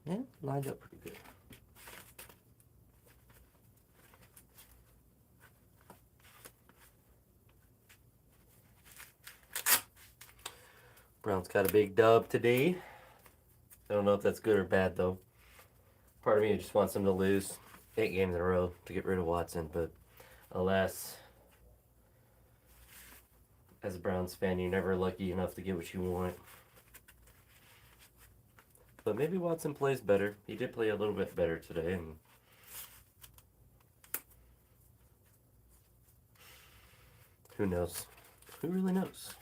Yeah, lined up pretty good. Browns got a big dub today. I don't know if that's good or bad, though. Part of me just wants them to lose 8 games in a row to get rid of Watson, but alas, as a Browns fan, you're never lucky enough to get what you want. But maybe Watson plays better. He did play a little bit better today, and who knows? Who really knows?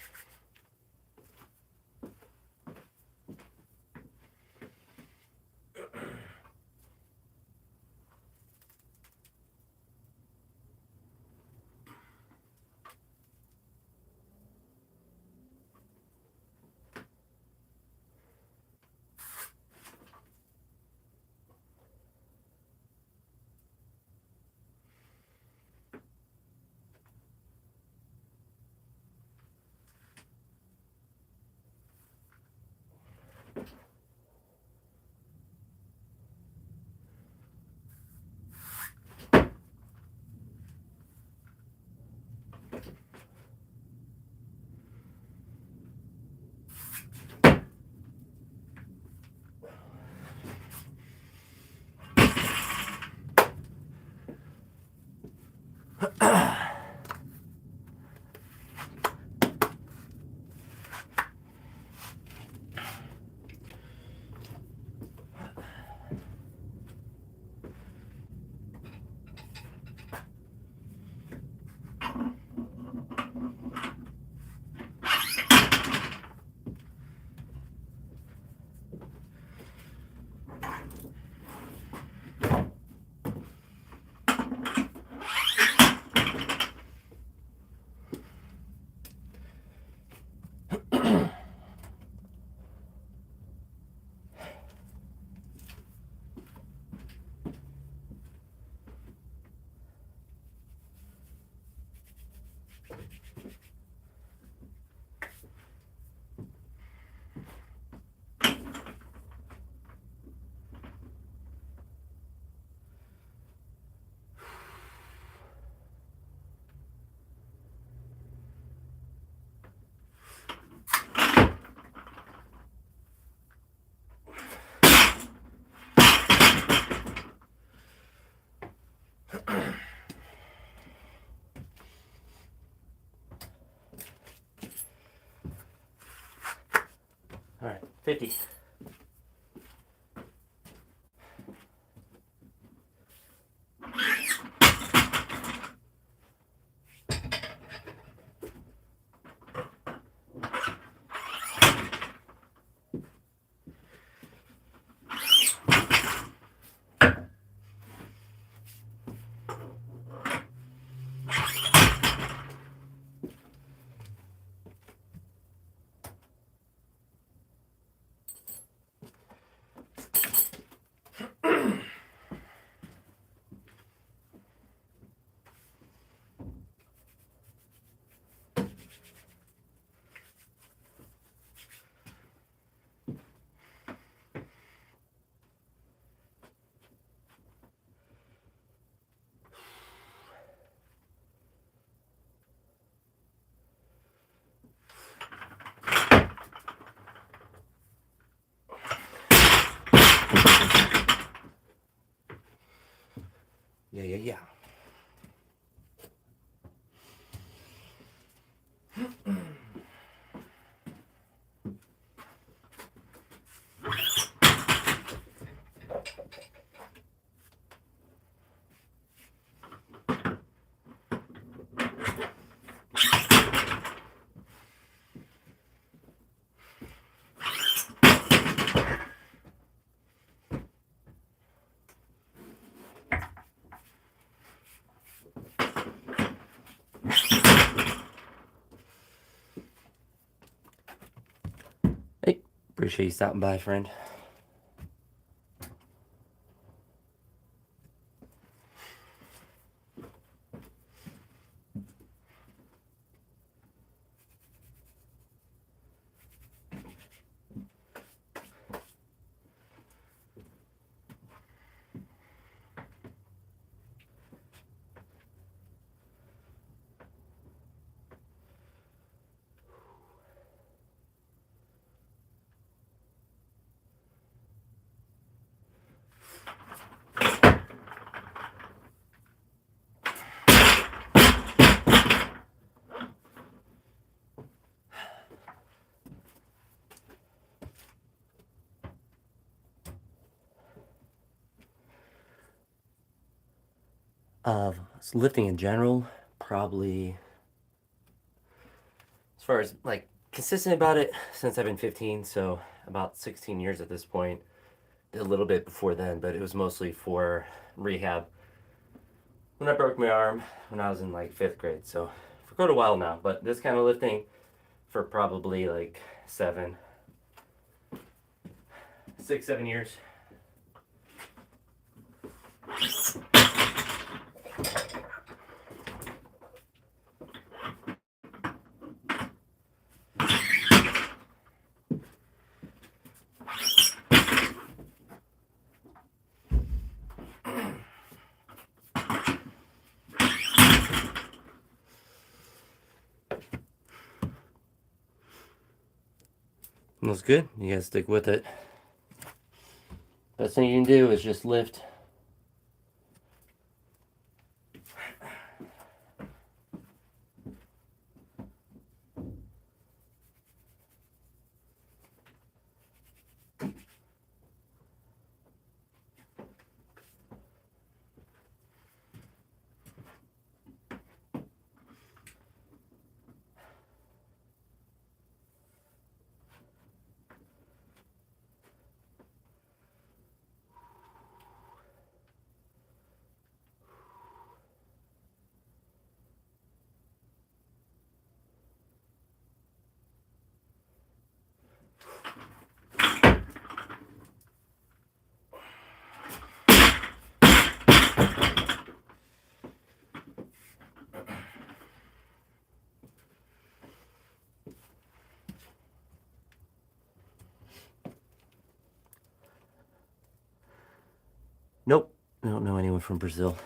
All right, 50. Yeah. Hey, appreciate you stopping by, friend. Lifting in general, probably as far as like consistent about it since I've been 15, so about 16 years at this point. A little bit before then, but it was mostly for rehab. When I broke my arm when I was in like 5th grade, so for quite a while now. But this kind of lifting for probably like 6, 7 years. That's good. You gotta stick with it. Best thing you can do is just lift. Nope, I don't know anyone from Brazil.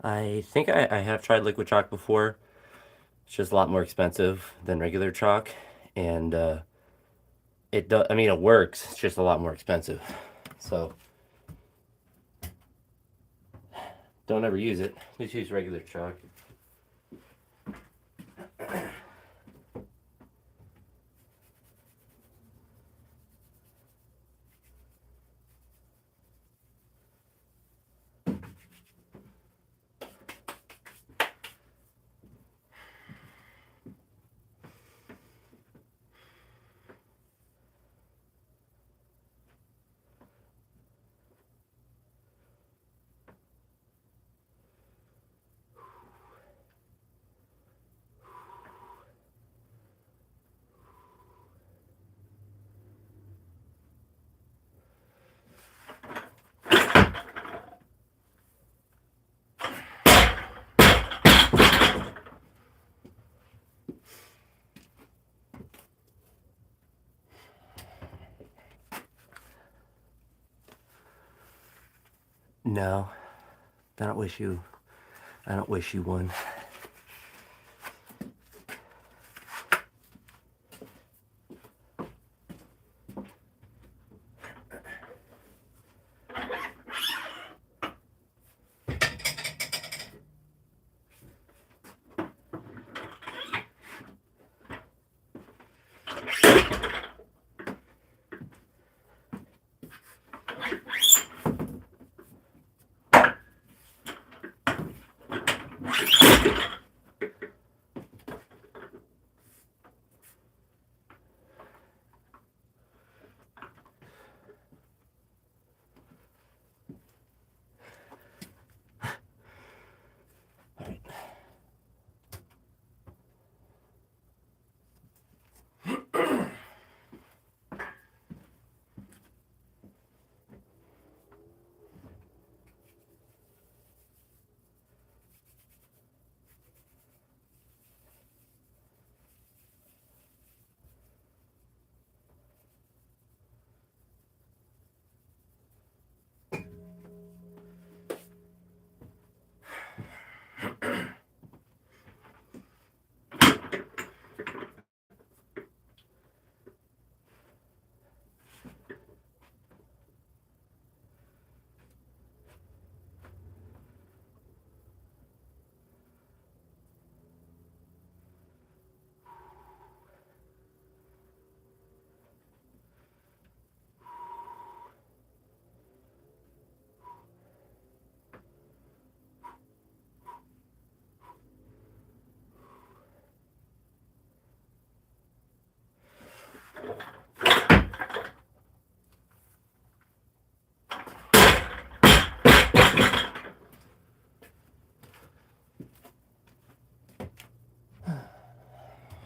I think I have tried liquid chalk before. It's just a lot more expensive than regular chalk, and it does. I mean, it works. It's just a lot more expensive. So don't ever use it. Just use regular chalk. No, I don't wish you one.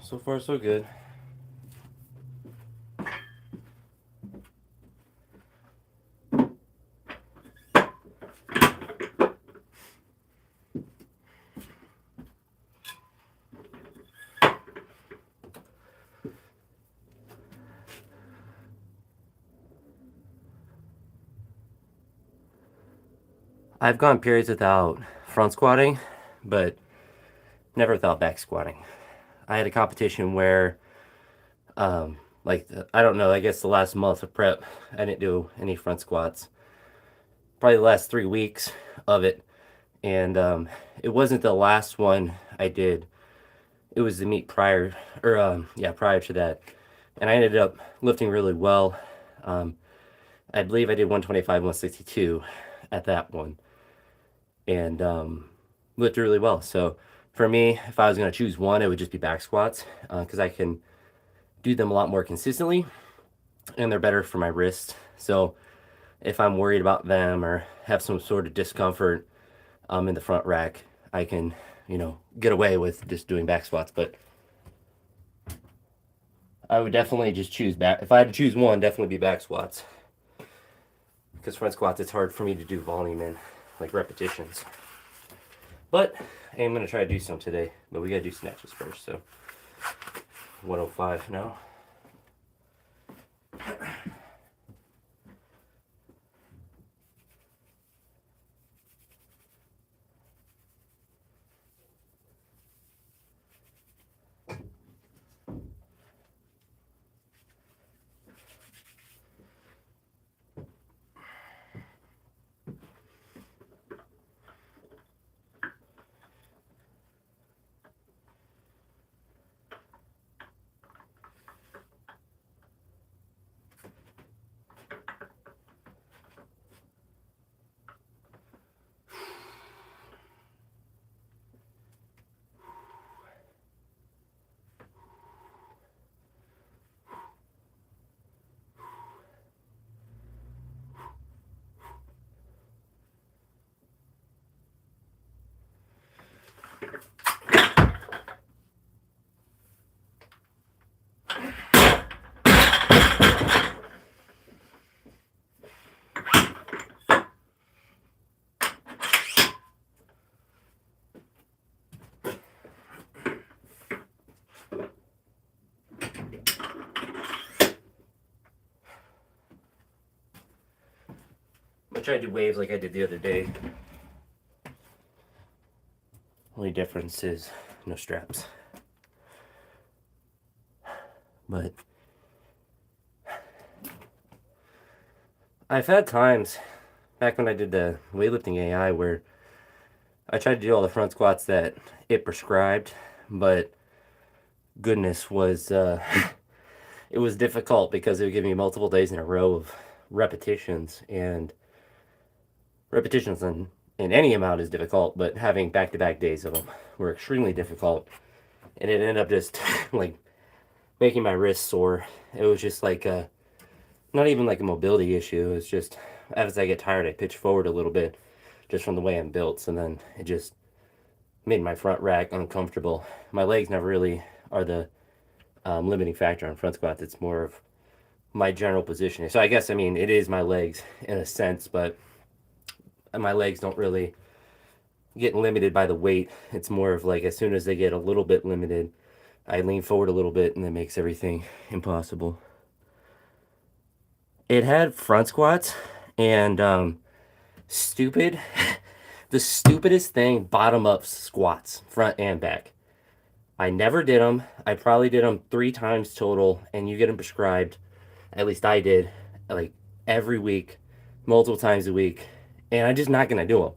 So far, so good. I've gone periods without front squatting, but never without back squatting. I had a competition where, I don't know, I guess the last month of prep, I didn't do any front squats. Probably the last 3 weeks of it. And it wasn't the last one I did. It was the meet prior, prior to that. And I ended up lifting really well. I believe I did 125, 162 at that one. And lifted really well. So for me, if I was going to choose one, it would just be back squats because I can do them a lot more consistently and they're better for my wrist. So if I'm worried about them or have some sort of discomfort in the front rack, I can, get away with just doing back squats. But I would definitely just choose back. If I had to choose one, definitely be back squats. Because front squats, it's hard for me to do volume and like repetitions. But I am going to try to do some today. But we got to do snatches first. So 105 now. try to do waves like I did the other day. Only difference is no straps. But I've had times back when I did the weightlifting AI where I tried to do all the front squats that it prescribed, but goodness was it was difficult because it would give me multiple days in a row of repetitions, and repetitions in any amount is difficult, but having back-to-back days of them were extremely difficult, and it ended up just like making my wrists sore. It was just like not even like a mobility issue. It was just as I get tired, I pitch forward a little bit just from the way I'm built, so then it just made my front rack uncomfortable. My legs never really are the limiting factor on front squats. It's more of my general positioning. So I guess, I mean, it is my legs in a sense, but my legs don't really get limited by the weight. It's more of like as soon as they get a little bit limited, I lean forward a little bit and that makes everything impossible. It had front squats and stupid, the stupidest thing, bottom up squats, front and back. I never did them. I probably did them 3 times total, and you get them prescribed. At least I did, like every week, multiple times a week, and I'm just not gonna do them.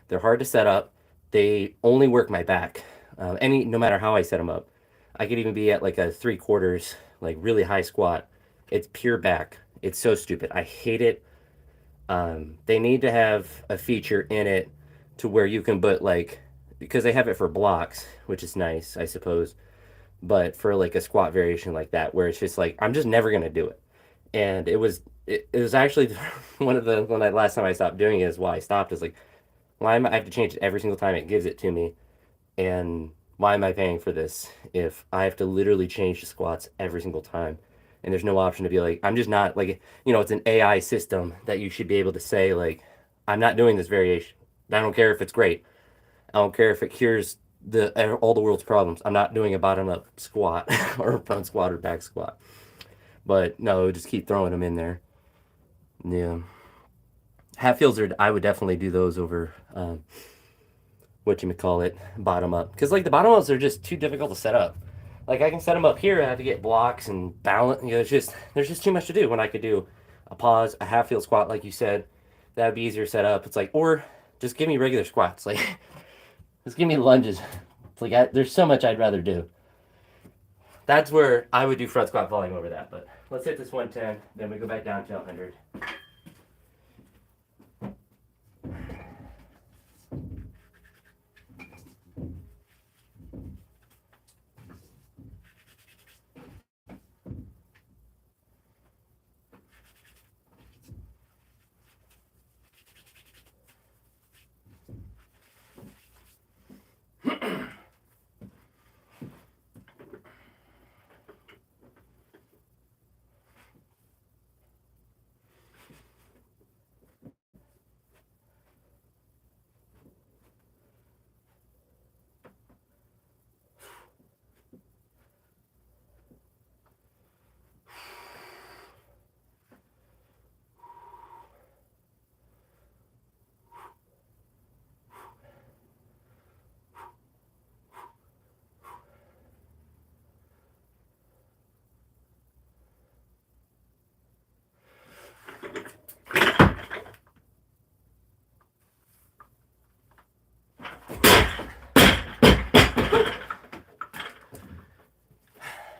They're hard to set up. They only work my back. No matter how I set them up, I could even be at like a 3/4, like really high squat. It's pure back. It's so stupid. I hate it. They need to have a feature in it to where you can put like, because they have it for blocks, which is nice, I suppose, but for like a squat variation like that, where it's just like I'm just never gonna do it. And it was actually one of the when I last time I stopped doing it is why I stopped. Is like, why am I have to change it every single time it gives it to me, and why am I paying for this if I have to literally change the squats every single time? And there's no option to be like, I'm just not like, it's an AI system that you should be able to say like, I'm not doing this variation. I don't care if it's great. I don't care if it cures the all the world's problems. I'm not doing a bottom up squat or a front squat or back squat. But no, just keep throwing them in there. Yeah, half fields are. I would definitely do those over what you would call it, bottom up, because like the bottom ups are just too difficult to set up. Like I can set them up here, I have to get blocks and balance. It's just there's just too much to do when I could do a pause, a half field squat, like you said. That would be easier to set up. It's like, or just give me regular squats, like just give me lunges. It's like there's so much I'd rather do. That's where I would do front squat volume over that. But let's hit this 110, then we go back down to 100.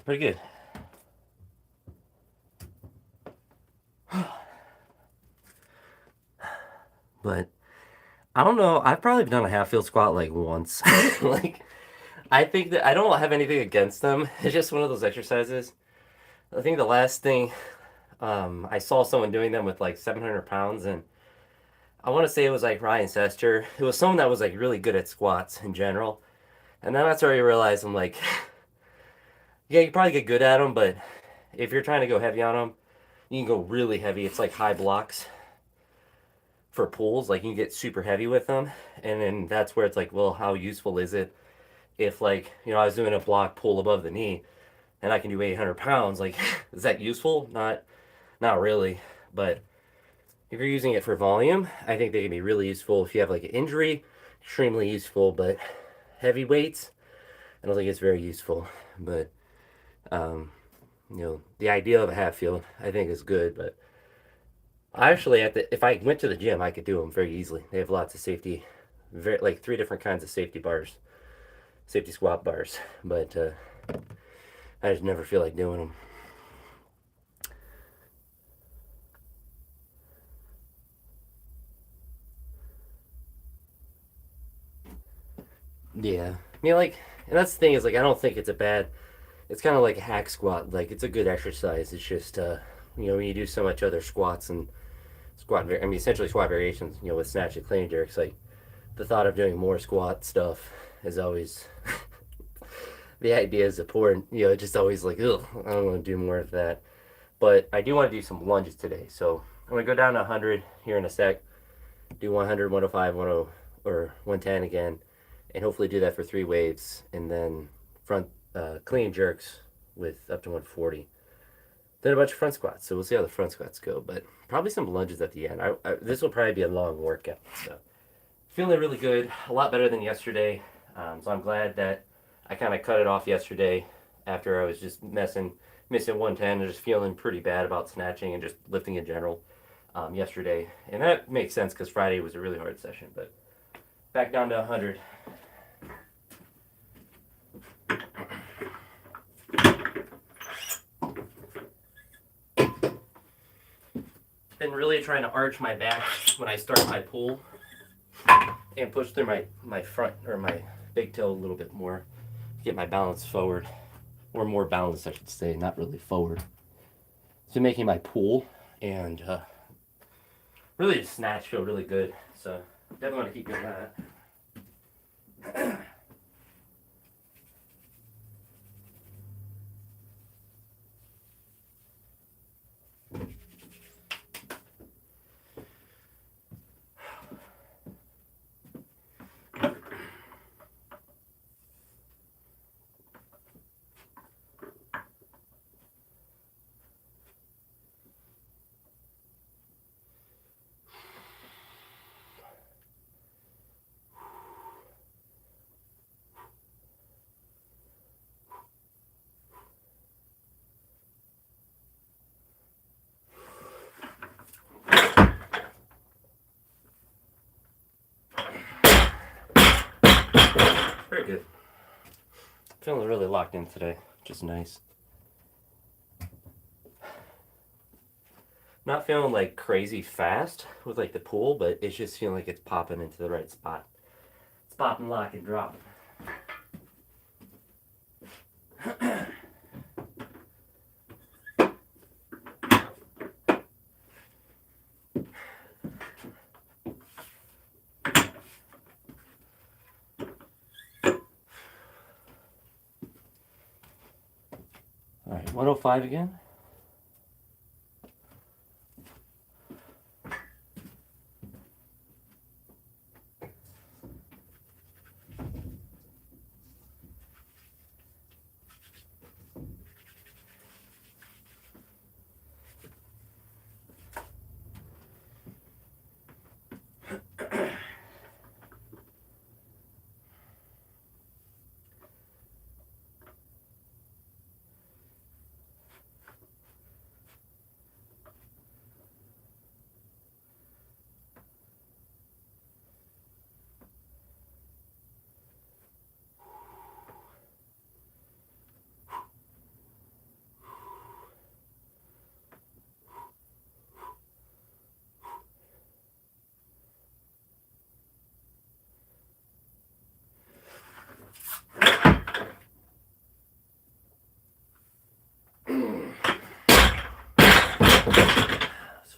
Pretty good. But I don't know. I've probably done a half field squat like once. Like I think that I don't have anything against them. It's just one of those exercises. I think the last thing I saw someone doing them with like 700 pounds, and I want to say it was like Ryan Sester. It was someone that was like really good at squats in general. And then that's where you realize I'm like, yeah, you probably get good at them, but if you're trying to go heavy on them, you can go really heavy. It's like high blocks for pulls. Like you can get super heavy with them. And then that's where it's like, well, how useful is it if like, I was doing a block pull above the knee and I can do 800 pounds, like, is that useful? Not really. But, If you're using it for volume, I think they can be really useful. If you have like an injury, extremely useful. But heavy weights, I don't think it's very useful. But the idea of a half field, I think, is good. But I actually, if I went to the gym, I could do them very easily. They have lots of safety, like 3 different kinds of safety bars, safety squat bars. But I just never feel like doing them. Yeah, I mean, like, and that's the thing is, like, I don't think it's a bad. It's kind of like a hack squat. Like, it's a good exercise. It's just, when you do so much other squats and I mean, essentially squat variations, with snatch and clean jerks, like, the thought of doing more squat stuff is always, the idea is important. Just always like, ugh, I don't want to do more of that. But I do want to do some lunges today. So I'm going to go down to 100 here in a sec, do 100, 105, 10, or 110 again, and hopefully do that for 3 waves, and then front clean jerks with up to 140. Then a bunch of front squats. So we'll see how the front squats go, but probably some lunges at the end. This will probably be a long workout. So feeling really good, a lot better than yesterday. So I'm glad that I kind of cut it off yesterday after I was just missing 110 and just feeling pretty bad about snatching and just lifting in general yesterday. And that makes sense because Friday was a really hard session. But back down to 100. Been really trying to arch my back when I start my pull and push through my front or my big toe a little bit more. Get my balance forward, or more balanced, I should say, not really forward. So making my pull and really just snatch feel really good. So definitely want to keep doing that. Very good. Feeling really locked in today, which is nice. Not feeling like crazy fast with like the pull, but it's just feeling like it's popping into the right spot. It's popping, lock, and drop. All right, 105 again.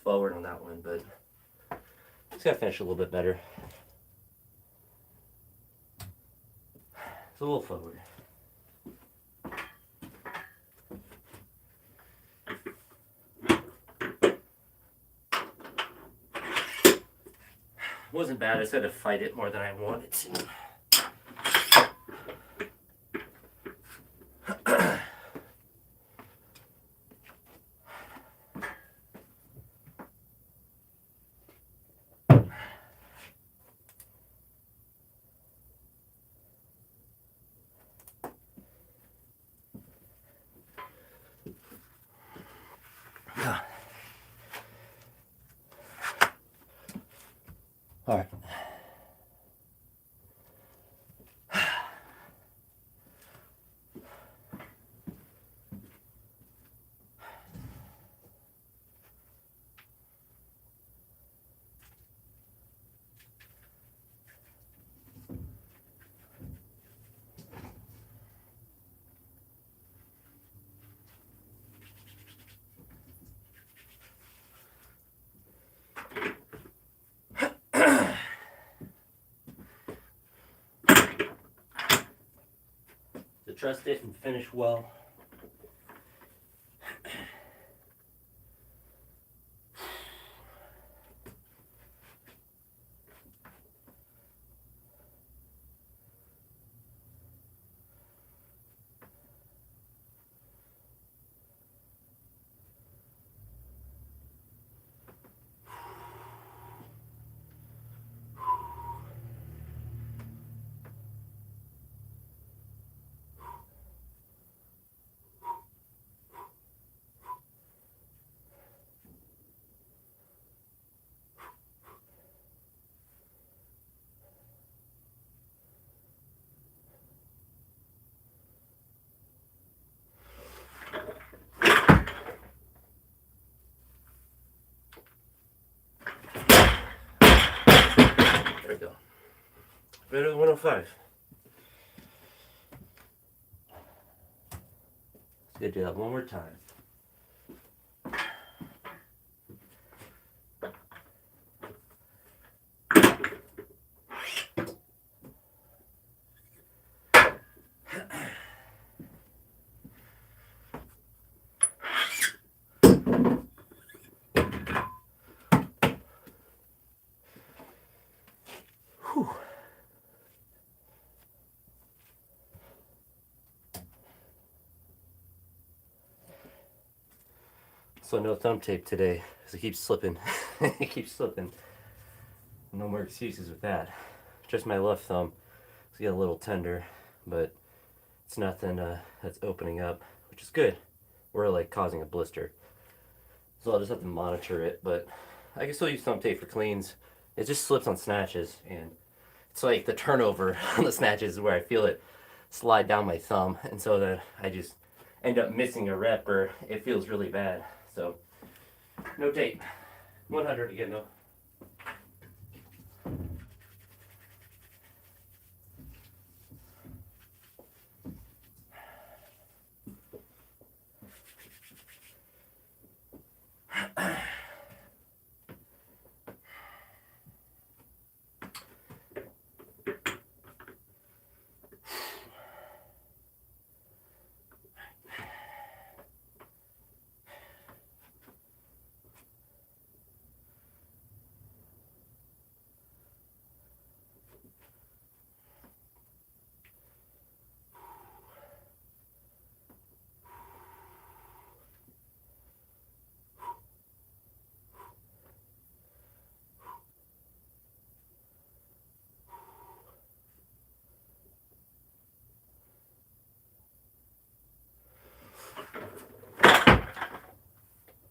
Forward on that one, but just gotta finish a little bit better. It's a little forward. Wasn't bad. I just had to fight it more than I wanted to. trust it and finish well. There we go. Better than 105. Let's do that one more time. Whew. So no thumb tape today, because it keeps slipping. It keeps slipping. No more excuses with that. Just my left thumb. It's getting a little tender, but it's nothing that's opening up, which is good. Or like causing a blister. So I'll just have to monitor it, but I can still use thumb tape for cleans. It just slips on snatches, and it's like the turnover on the snatches is where I feel it slide down my thumb, and so that I just end up missing a rep, or it feels really bad. So no tape. 100 again though.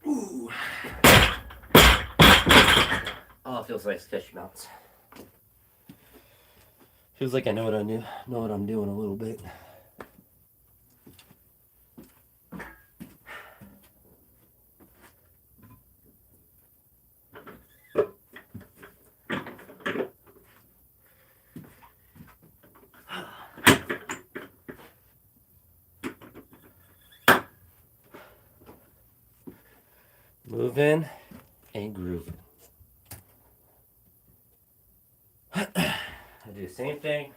Ooh. Oh, it feels like sketchy mounts. Feels like I know what I'm doing a little bit. Moving and grooving. I do the same thing.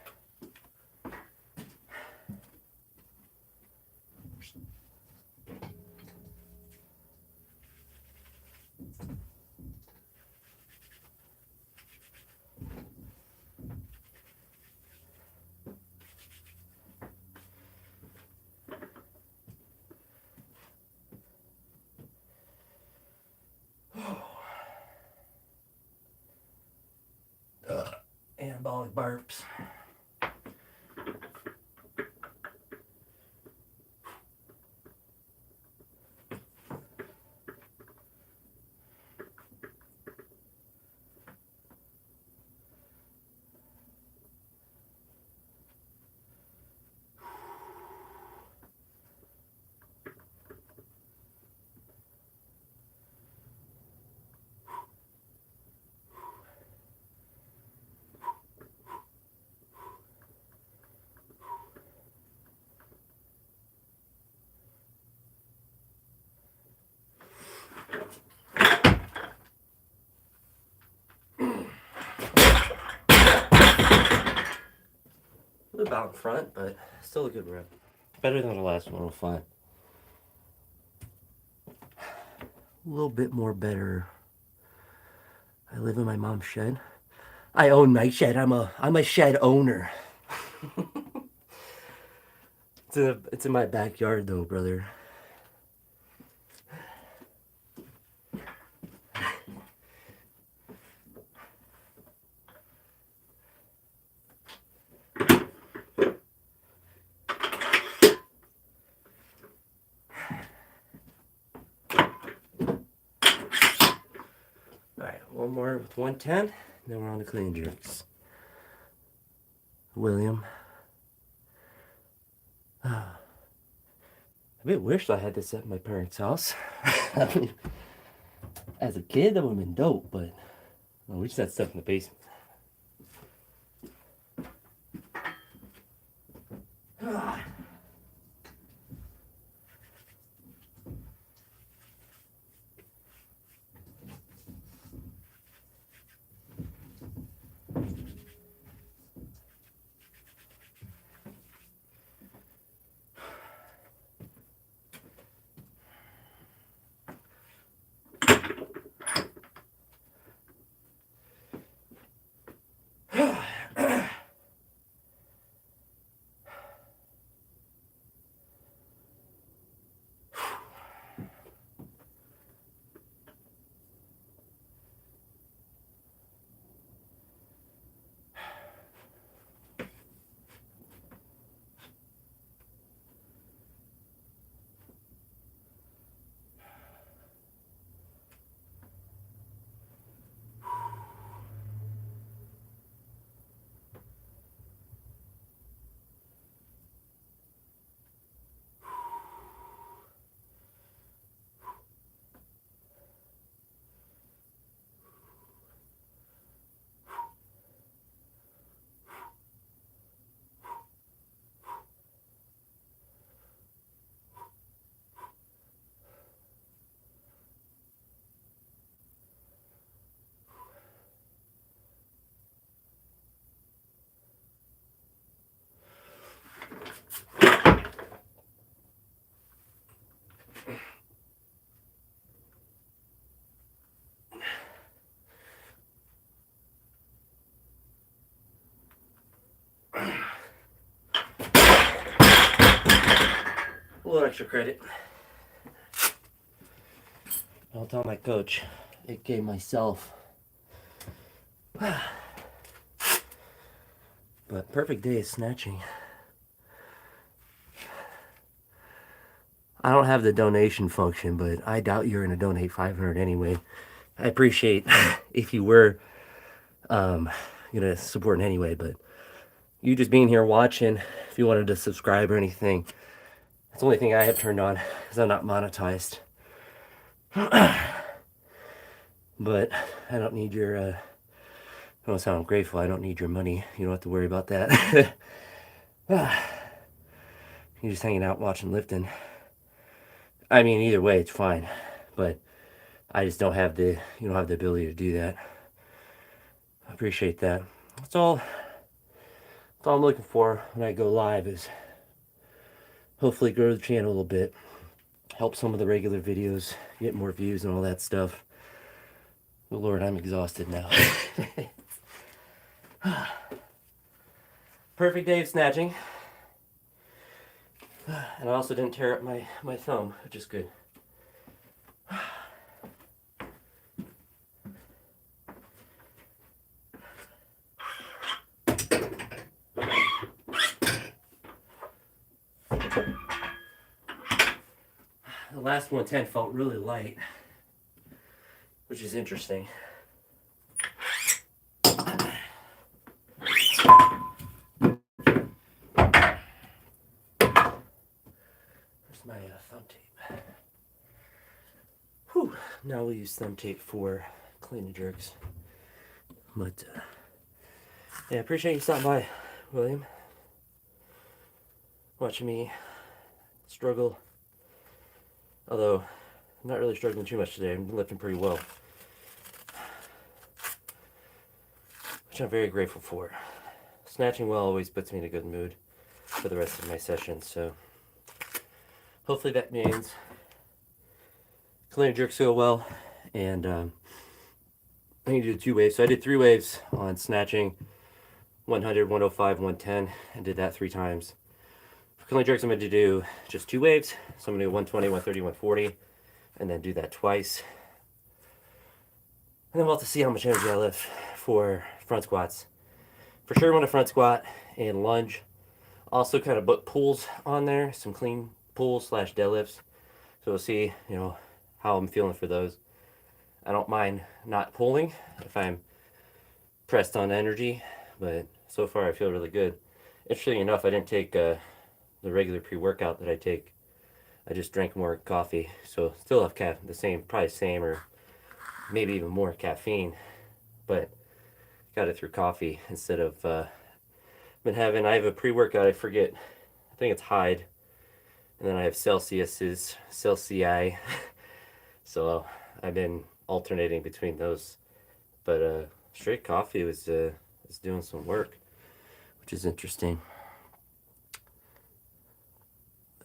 Anabolic burps. A little out in front, but still a good rep. Better than the last 105. A little bit more better. I live in my mom's shed. I own my shed. I'm a shed owner. It's in my backyard though, brother. Alright, one more with 110, then we're on to clean jerks. William. I bit wish I had this at my parents' house. I mean, as a kid, that would have been dope, but well, we just had stuff in the basement. A little extra credit. I'll tell my coach, aka myself. But perfect day is snatching. I don't have the donation function, but I doubt you're going to donate 500 anyway. I appreciate if you were going to support in any way, but you just being here watching, if you wanted to subscribe or anything, that's the only thing I have turned on because I'm not monetized. But I don't need your, I don't sound grateful, I don't need your money. You don't have to worry about that. You're just hanging out watching lifting. I mean, either way, it's fine. But I just don't have the, you don't have the ability to do that. I appreciate that. That's all I'm looking for when I go live is hopefully grow the channel a little bit. Help some of the regular videos get more views and all that stuff. Oh Lord, I'm exhausted now. Perfect day of snatching. And I also didn't tear up my thumb, which is good. The last 110 felt really light, which is interesting. Where's my thumb tape? Whew. Now we'll use thumb tape for clean and jerks. But yeah, I appreciate you stopping by, William. Watching me struggle. Although, I'm not really struggling too much today. I'm lifting pretty well. Which I'm very grateful for. Snatching well always puts me in a good mood for the rest of my sessions, so hopefully that means clean and jerks go well. And I need to do 2 waves. So I did 3 waves on snatching 100, 105, 110. I did that 3 times. For clean jerks, I'm going to do just 2 waves. So I'm going to do 120, 130, 140, and then do that twice. And then we'll have to see how much energy I lift for front squats. For sure, want a front squat and lunge. Also, kind of put pulls on there, some clean pulls slash deadlifts. So we'll see, how I'm feeling for those. I don't mind not pulling if I'm pressed on energy, but so far I feel really good. Interestingly enough, I didn't take the regular pre-workout that I take. I just drank more coffee, so still have probably same or maybe even more caffeine, but got it through coffee instead of I have a pre-workout, I think it's Hyde, and then I have Celsius. So I've been alternating between those, but straight coffee was doing some work, which is interesting.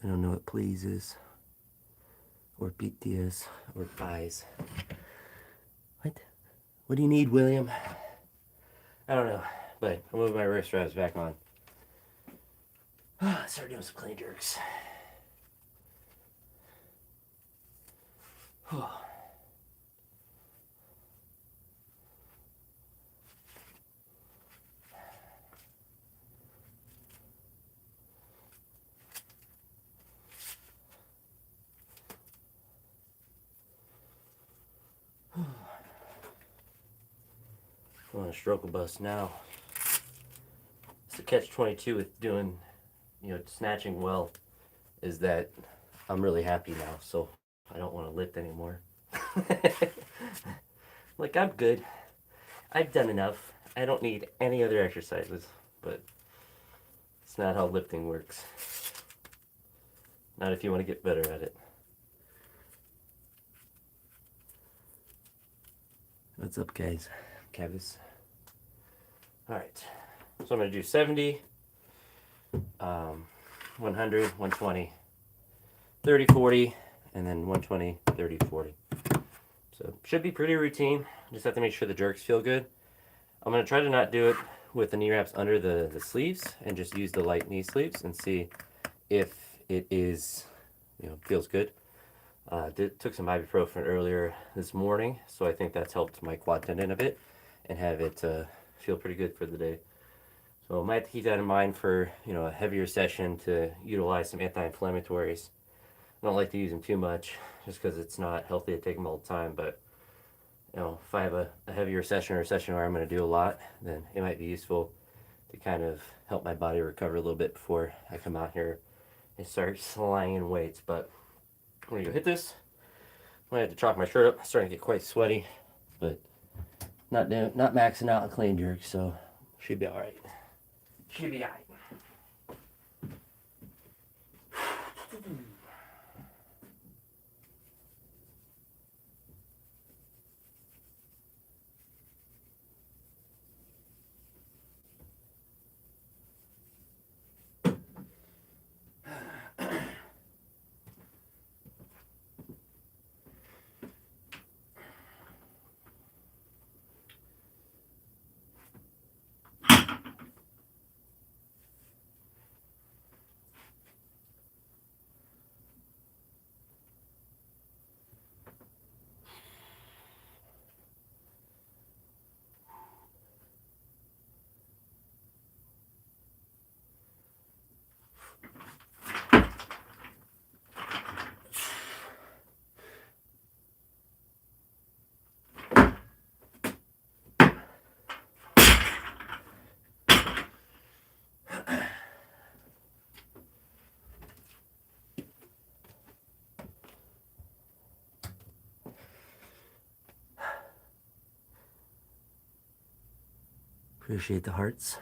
I don't know what please is, or BTS, or buys. What do you need, William? I don't know, but I'll move my wrist straps back on. Start doing some clean jerks. I want to stroke a bust now. It's the catch-22 with doing, snatching well, is that I'm really happy now, so I don't want to lift anymore. Like, I'm good. I've done enough. I don't need any other exercises, but it's not how lifting works. Not if you want to get better at it. What's up, guys? Cavis. Alright, so I'm going to do 70, 100, 120, 30, 40, and then 120, 30, 40. So should be pretty routine. Just have to make sure the jerks feel good. I'm going to try to not do it with the knee wraps under the sleeves and just use the light knee sleeves and see if it is, feels good. Took some ibuprofen earlier this morning, so I think that's helped my quad tendon a bit and have it feel pretty good for the day. So I might have to keep that in mind for a heavier session to utilize some anti-inflammatories. I don't like to use them too much just because it's not healthy to take them all the time, but if I have a heavier session or a session where I'm going to do a lot, then it might be useful to kind of help my body recover a little bit before I come out here and start slanging weights. But I'm going to go hit this. I might have to chalk my shirt up. I'm starting to get quite sweaty, but not maxing out on clean jerks, so should be all right. Should be all right. Appreciate the hearts.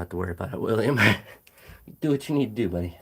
have to worry about it, William. Do what you need to do, buddy.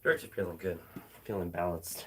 Shirts are feeling good, feeling balanced.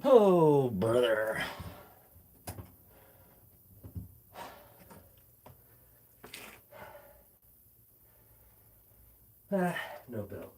Oh, brother. No belt.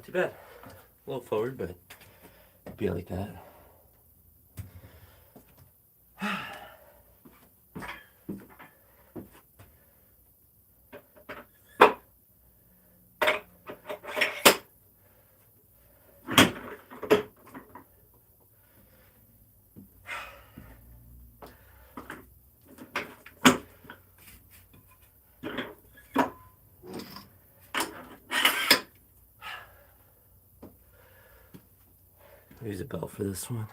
too bad. A little forward, but be like that. Use a belt for this one.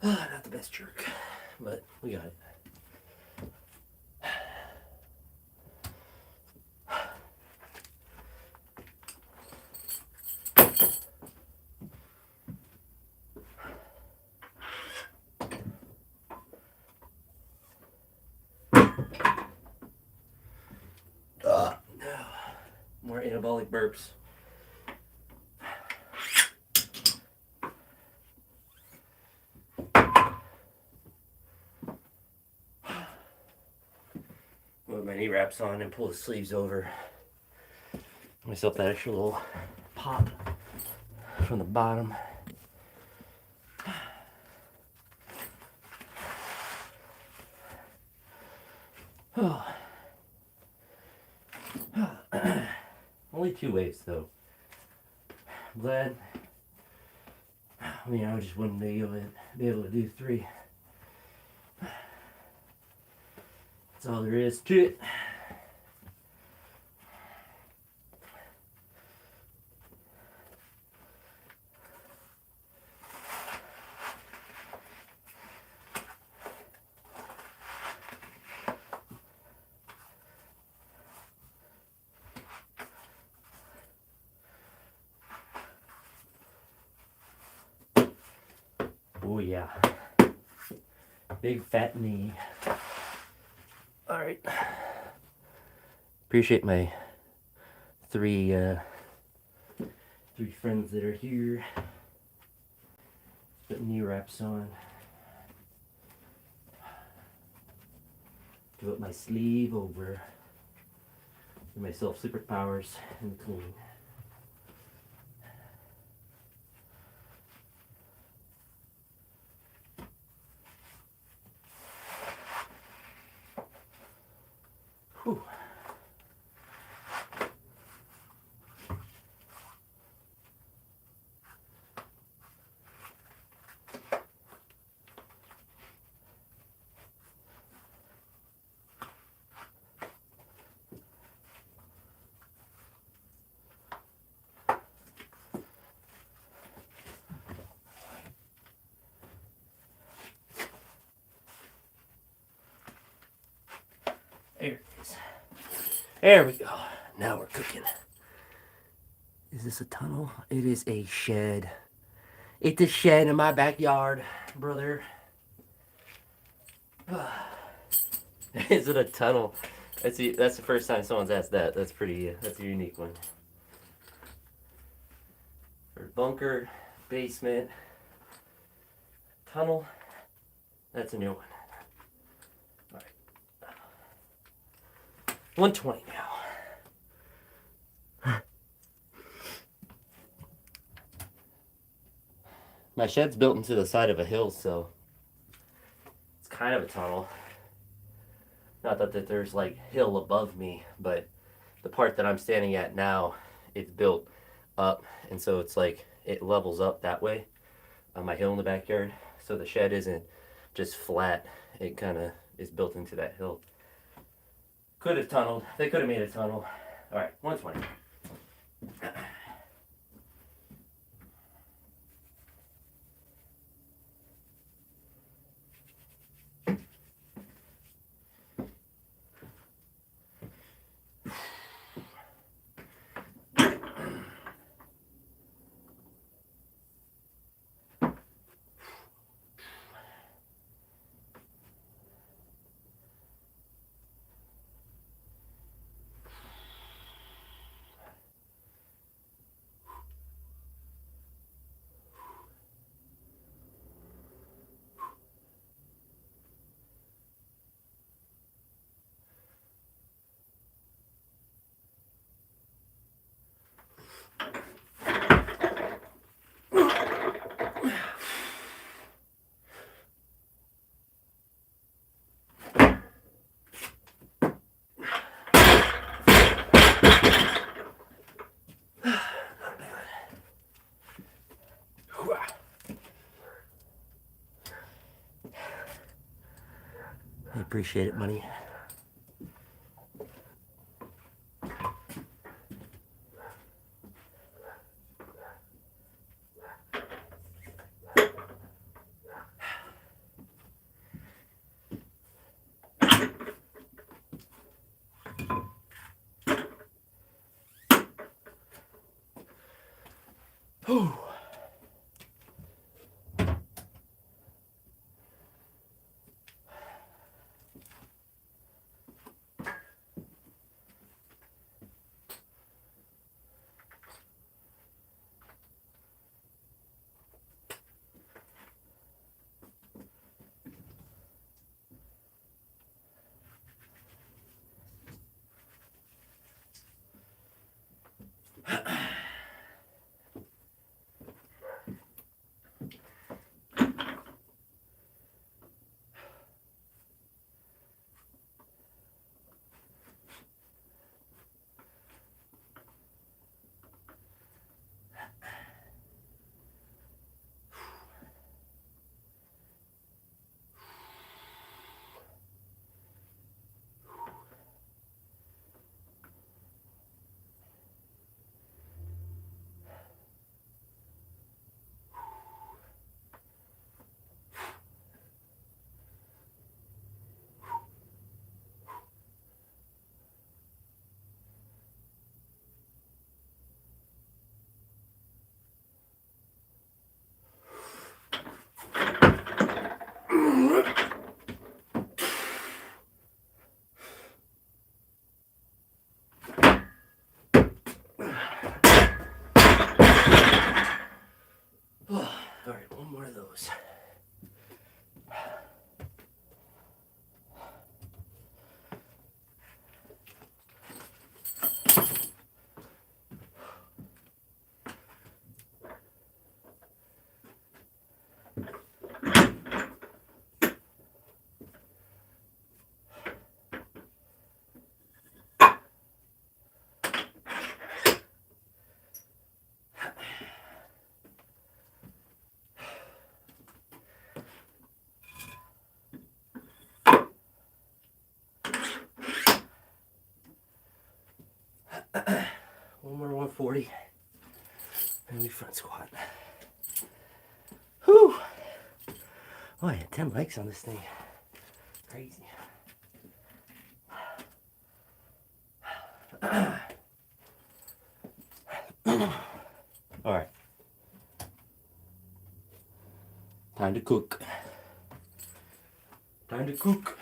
Not the best jerk, but we got it. More anabolic burps. Put my knee wraps on and pull the sleeves over. Give myself that extra little pop from the bottom. Oh. Only 2 waves though. I'm glad. I mean, I just wouldn't be able to do 3. That's all there is to it. Oh yeah. Big fat knee. Alright. Appreciate my 3 friends that are here. Put knee wraps on. Put my sleeve over. Give myself superpowers and clean. Whew. There it is. There we go. Now we're cooking. Is this a tunnel? It is a shed. It's a shed in my backyard, brother. Is it a tunnel? That's the first time someone's asked that. That's pretty. That's a unique one. For bunker, basement, tunnel. That's a new one. All right. 120 now. My shed's built into the side of a hill, so it's kind of a tunnel. Not that there's like hill above me, but the part that I'm standing at now, it's built up, and so it's like it levels up that way on my hill in the backyard. So the shed isn't just flat; it kind of is built into that hill. Could have tunneled. They could have made a tunnel. All right, 120. I appreciate it, money. Whew. All right, one more of those. One more 140. And we front squat. Whew. Oh, I had 10 legs on this thing. Crazy. All right. Time to cook. Time to cook.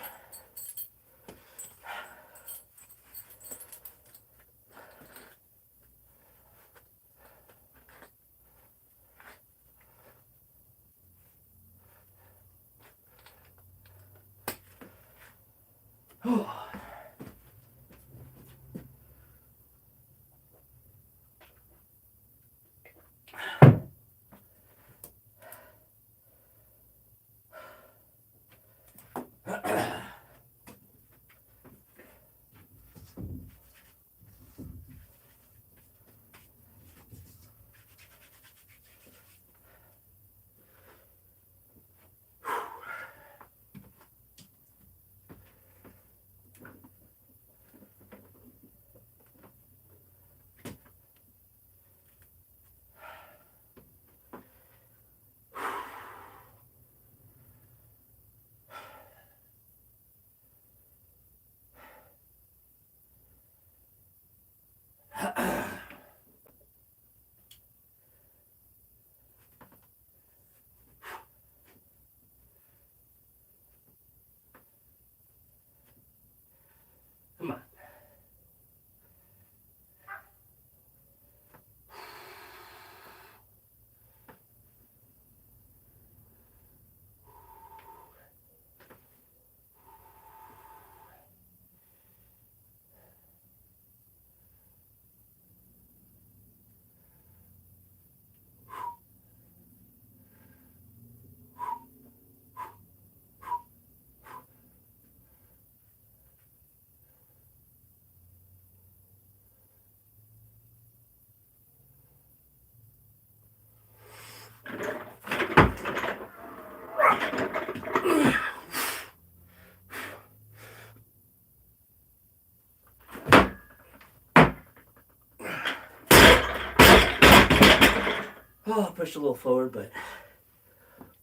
pushed a little forward, but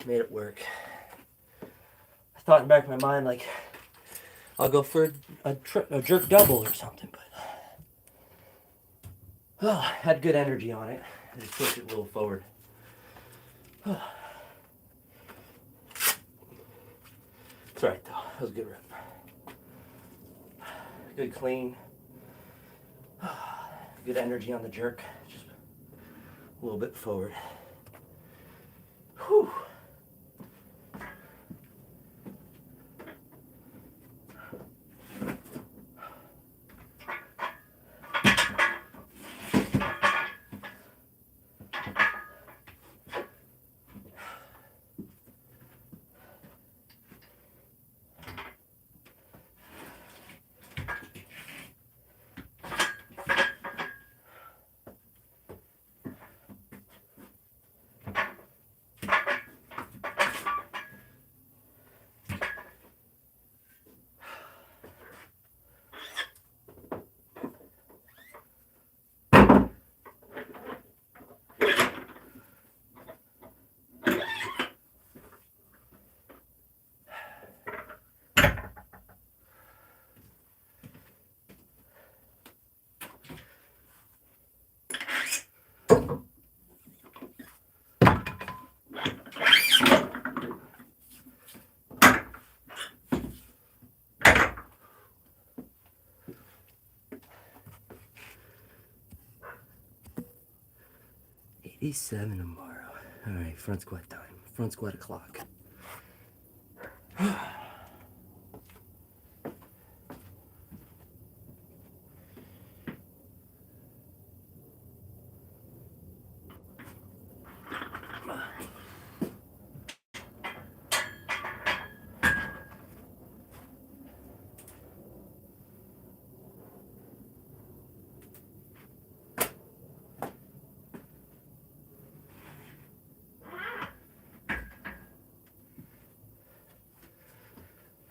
made it work. I thought in the back of my mind, like, I'll go for a jerk double or something, but oh, had good energy on it. I just pushed it a little forward. It's alright though. That was a good rep. Good clean. Good energy on the jerk. Just a little bit forward. Whew. $87 tomorrow. All right, front squat time. Front squat o'clock.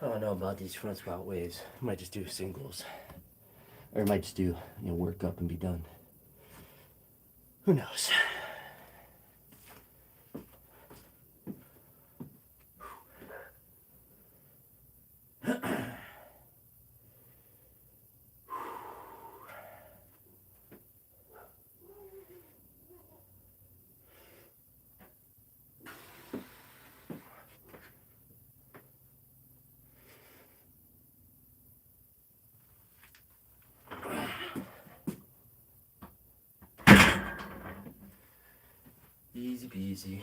I don't know about these front squat waves. I might just do singles. Or I might just do, work up and be done. Who knows? Easy peasy.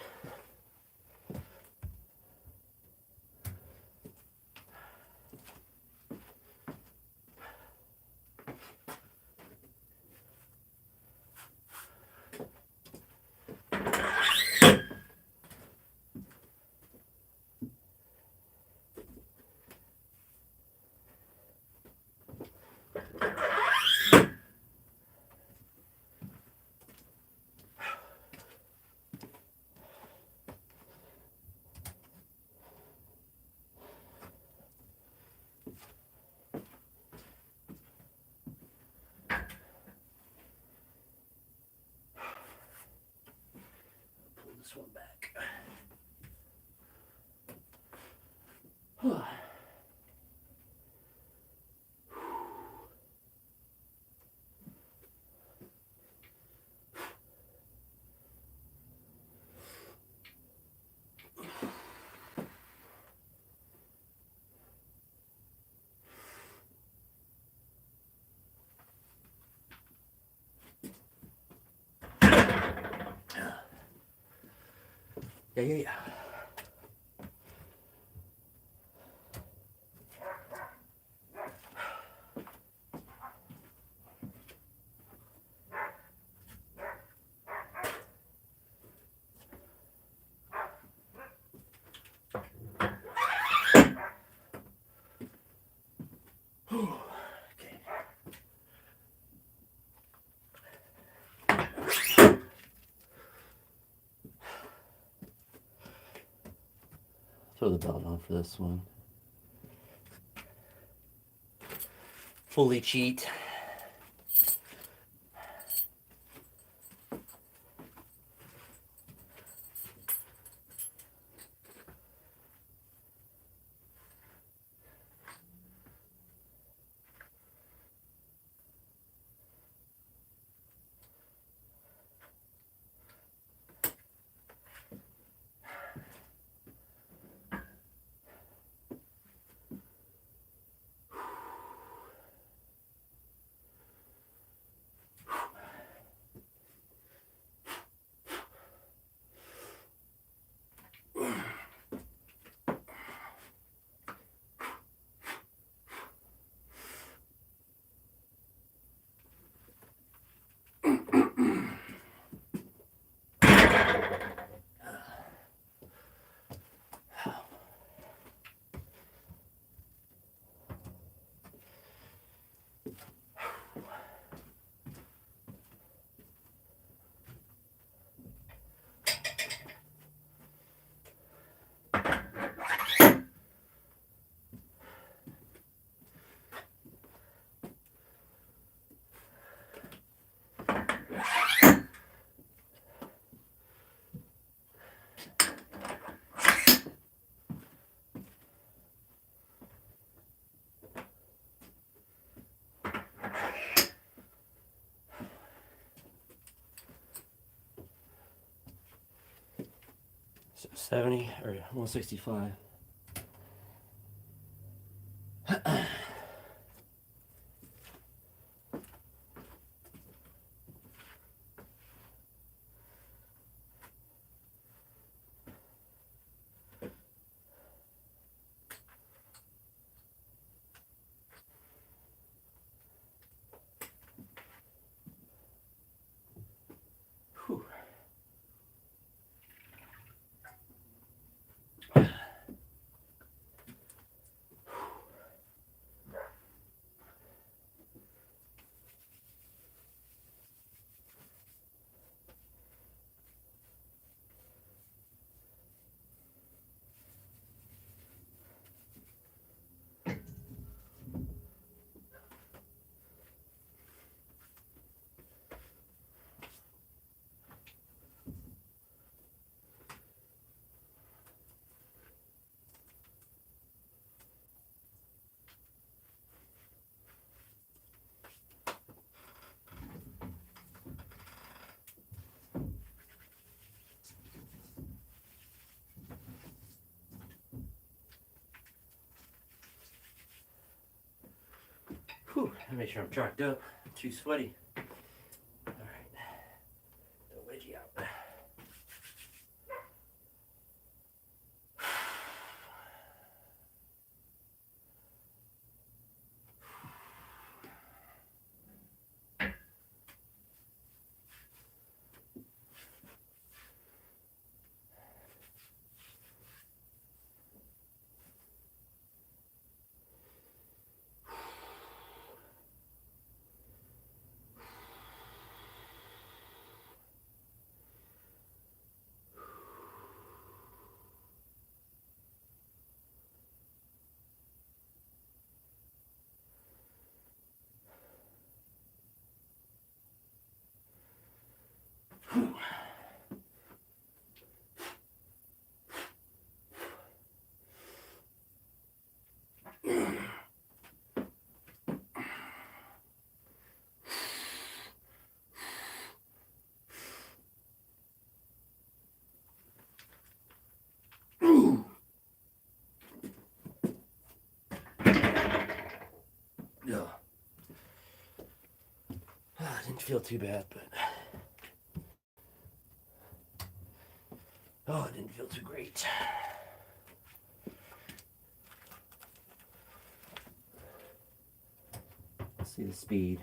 Pull this one back. Yeah. Okay. Throw the belt on for this one. Fully cheat. So 70 or 165. Whew. Whew. Make sure I'm chalked up. I'm too sweaty. All right. The wedgie out. Yeah. Didn't feel too bad, but it didn't feel too great. Let's see the speed.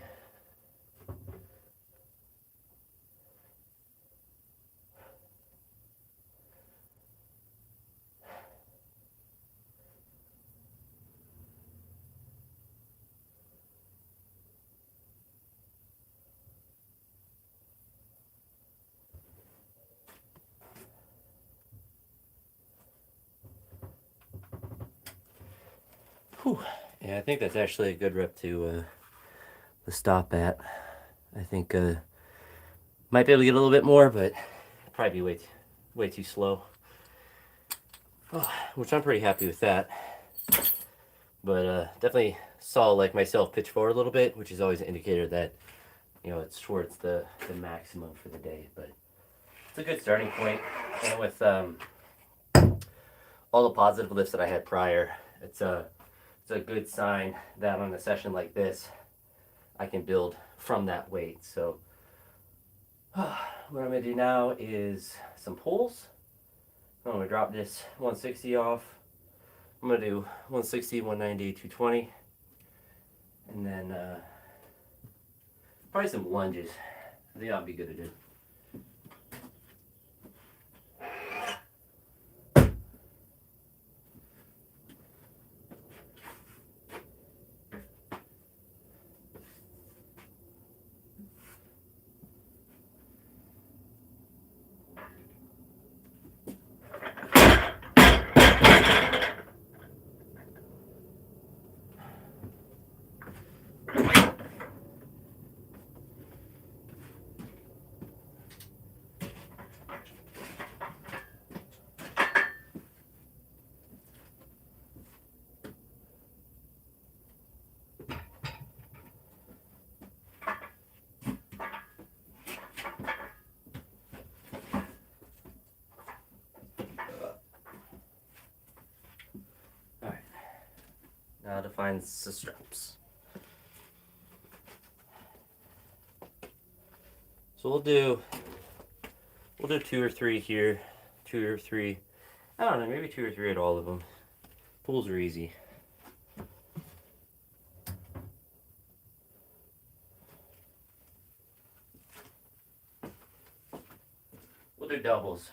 Whew. Yeah, I think that's actually a good rep to stop at. I think might be able to get a little bit more, but probably be way too slow. Oh, which I'm pretty happy with that. But definitely saw like myself pitch forward a little bit, which is always an indicator that it's towards the maximum for the day. But it's a good starting point, and with all the positive lifts that I had prior, it's a good sign that on a session like this, I can build from that weight. So what I'm gonna do now is some pulls. I'm gonna drop this 160 off. I'm gonna do 160, 190, 220, and then probably some lunges. I think that'll be good to do. to find the straps. So we'll do 2 or 3 here, 2 or 3. I don't know, maybe 2 or 3 at all of them. Pulls are easy. We'll do doubles.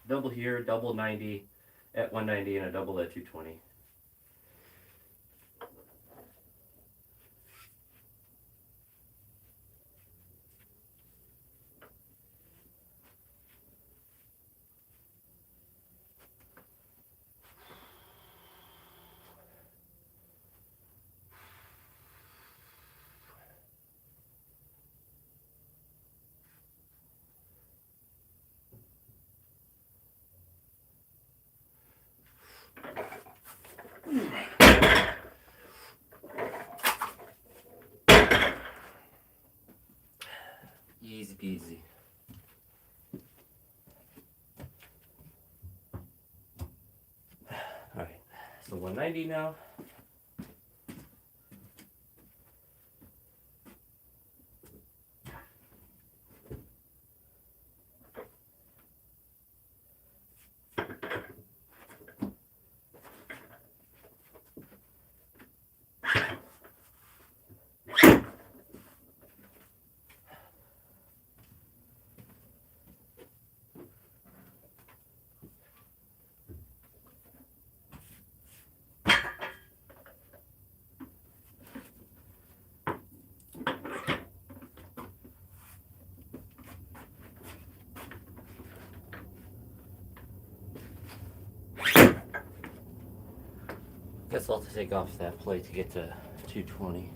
Double here, double 90 at 190, and a double at 220. Easy peasy. Alright, so 190 now. Guess I'll have to take off that plate to get to 220.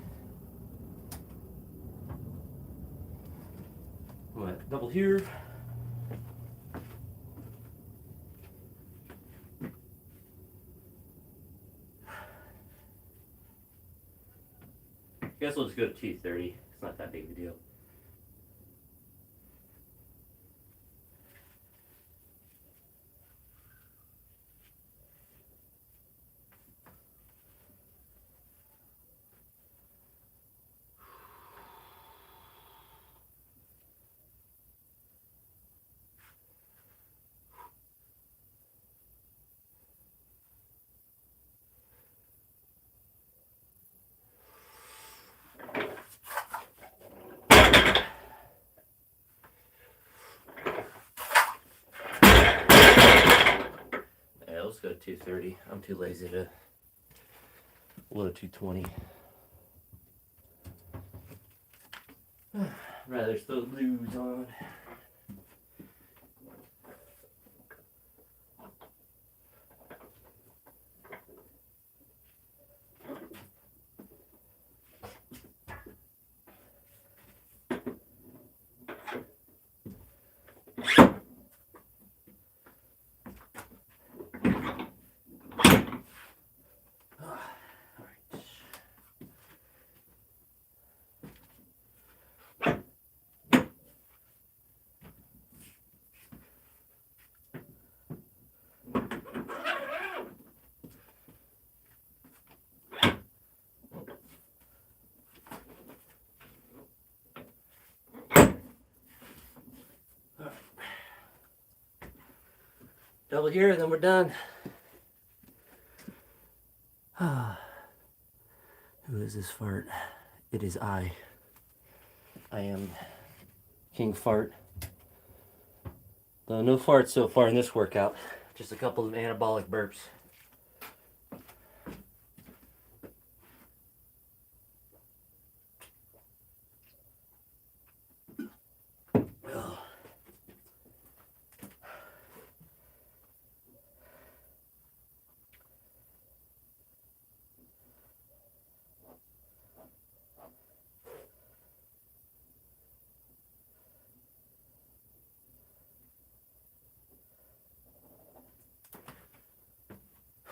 What? Double here. Guess we'll just go to 230. It's not that big of a deal. Let's go to 230. I'm too lazy to load 220. Rather still lose on. Double here, then we're done. Who is this fart? It is I. I am King Fart. Though no farts so far in this workout. Just a couple of anabolic burps.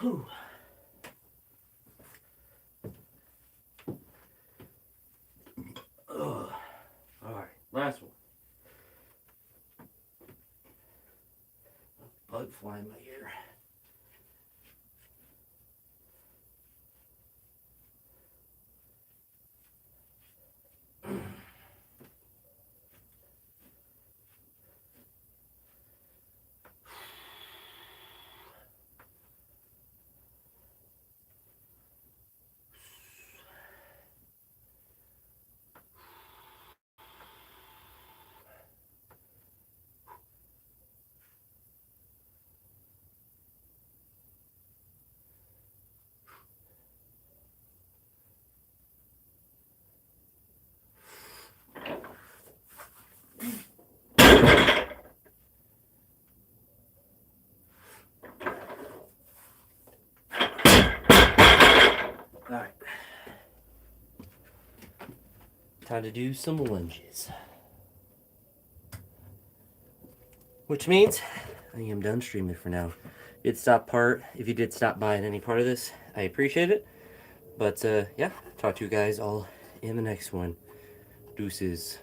Whew. All right, last one. Bug fly in my ear. time to do some lunges. Which means I am done streaming for now. If you did stop by at any part of this, I appreciate it. But yeah, talk to you guys all in the next one. Deuces.